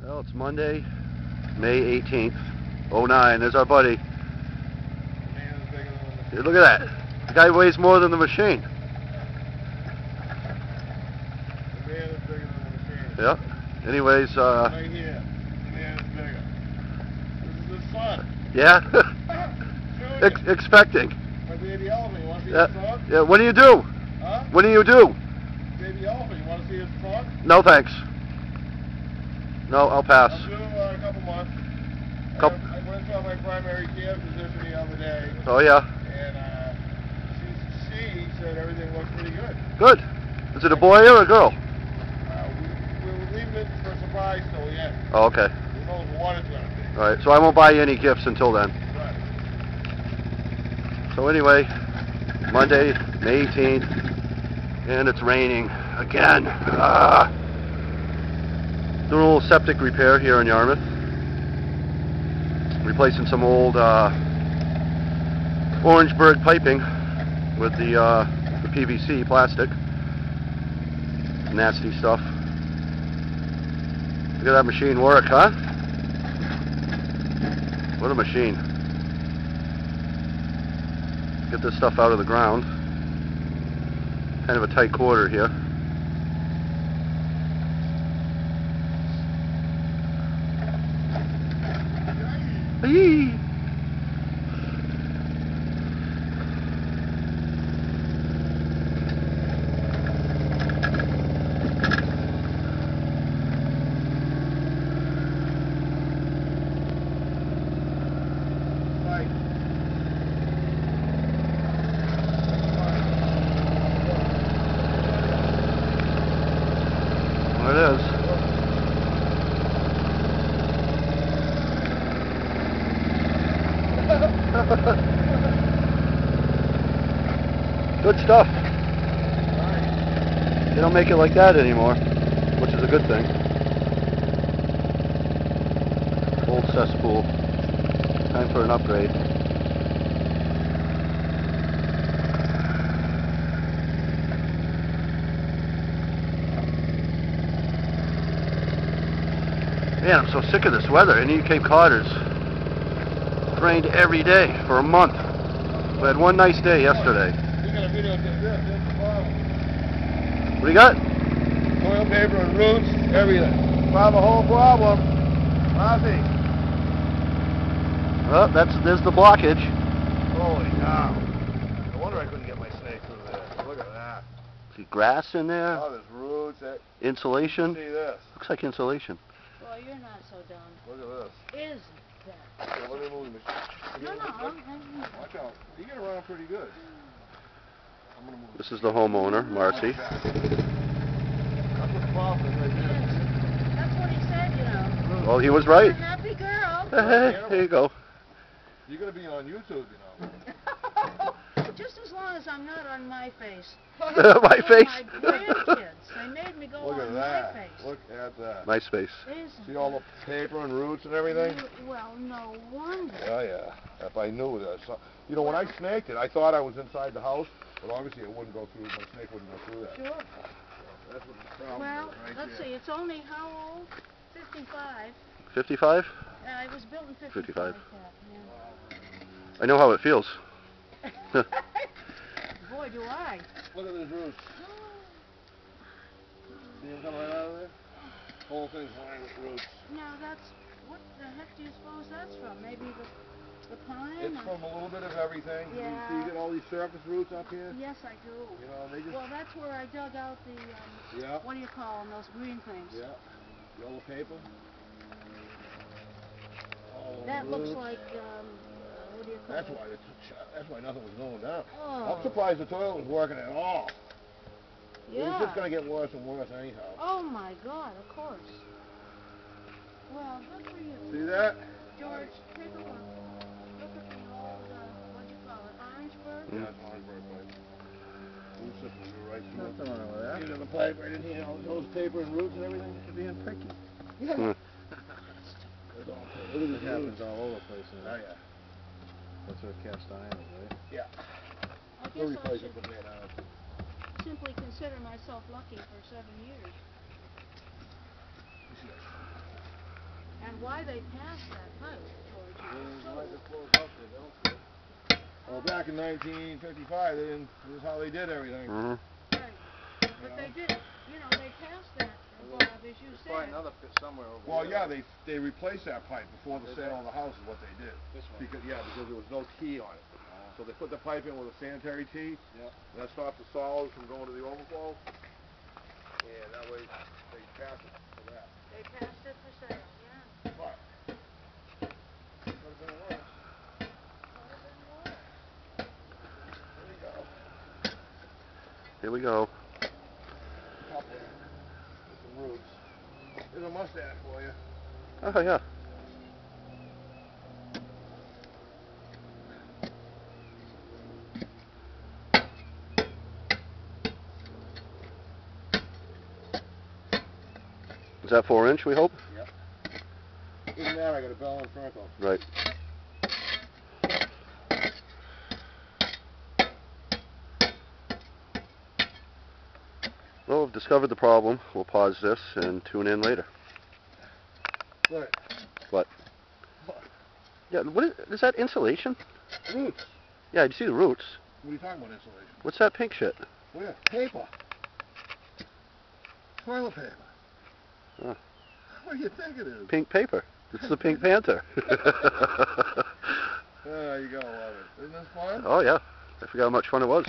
Well, it's Monday, May 18th, 09. There's our buddy. Hey, look at that. The guy weighs more than the machine. The man is bigger than the machine. Yep. Anyways, right here. The man is bigger. This is fun. Yeah? Expecting. My baby elephant, you want to see his trunk? Yeah, what do you do? Huh? What do you do? Baby elephant, you want to see his trunk? No thanks. No, I'll pass. I'll do a couple months. I went to my primary care physician the other day. Oh yeah? And she said everything looks pretty good. Good. Is it a boy or a girl? We were leaving it for a surprise till the end. Oh, okay. Who knows what it's going to be. Alright, so I won't buy you any gifts until then. Right. So anyway, Monday, May 18th, and it's raining again. Doing a little septic repair here in Yarmouth. Replacing some old Orangeburg piping with the PVC plastic. Nasty stuff. Look at that machine work, huh? What a machine. Get this stuff out of the ground. Kind of a tight quarter here. Eee. There it is. Good stuff. They don't make it like that anymore, which is a good thing. Old cesspool. Time for an upgrade. Man, I'm so sick of this weather. I need Cape Codders. It's rained every day for a month. We had one nice day yesterday. You got a video of this. That's the problem. What do you got? Toilet paper and roots, everything. Found the whole problem. Ozzy. Well, there's the blockage. Holy cow. No wonder I couldn't get my snake through there. Look at that. See grass in there. Oh, there's roots. Insulation. See this. Looks like insulation. Well, you're not so dumb. Look at this. Is that? Okay, let me move the machine. No. Watch out. You get around pretty good. I'm gonna move. This is the homeowner, Marcy. That's what the problem is right there. That's what he said, you know. Well, he was right. You're a happy girl. Here you go. You're gonna be on YouTube, you know. Just as long as I'm not on my face. My face. My grandkids. They made me go Look on at my that. face. Look at that. Nice face. Isn't See all the paper and roots and everything? Well, no wonder. Oh yeah. If I knew that. So, you know, when I snaked it, I thought I was inside the house, but obviously it wouldn't go through. My snake wouldn't go through that. Sure. That's what the problem Well, is right let's there. see. It's only how old? 55. 55? It was built in 55. 55. Yeah. I know how it feels. Boy, do I. Look at those roots. See them coming right out of there? Whole thing's lined with roots. Now that's, what the heck do you suppose that's from? Maybe the pine? It's or- from a little bit of everything. Yeah. You see, you get all these surface roots up here. Yes, I do. You know, they just. Well, that's where I dug out the, Yeah. what do you call them, those green things? Yeah. Yellow paper. All That roots. looks like, what do you call That's it? that's why nothing was going down. Oh. I'm surprised the toilet was working at all. Yeah. It was just going to get worse and worse anyhow. Oh my God, of course. Well, good for you. See that? George, take a look. Look at the old, what do you call it, Orangeburg? Yeah, it's Orangeburg pipe. Blue system, you're right through it. Nothing wrong with that. Into the pipe right in here, all those paper and roots and everything. You're being picky. Yeah. It's all paper. Look at It the happens roots. all over the place. Oh yeah. That's what cast iron is, right? Yeah. I We'll guess I replace should it with that iron. simply consider myself lucky for 7 years. why they passed that pipe towards you. Well, back in 1955, they didn't. This is how they did everything. Mm-hmm. Right. But they did, they passed that, Bob, as you said. Find another pit somewhere over Well, there. yeah, they replaced that pipe before the sale of the house is what they did. This one. Because there was no T on it. So they put the pipe in with a sanitary T. Yep. And that stops the solids from going to the overflow. And that way they pass it for that. They passed it for sale, yeah. But could have been worse. Could have been worse. There you go. Here we go. Couple with some roots. There's a mustache for you. Oh, yeah. Is that 4-inch, we hope? Yep. Doesn't matter, I got a bell and Franco. Right. Well, we've discovered the problem. We'll pause this and tune in later. What? What? Yeah, is that insulation? Roots. Yeah, you see the roots. What are you talking about, insulation? What's that pink shit? Where? Paper. Toilet paper. Oh. What do you think it is? Pink paper. It's the Pink Panther. There you go, love it. Isn't this fun? Oh, yeah. I forgot how much fun it was.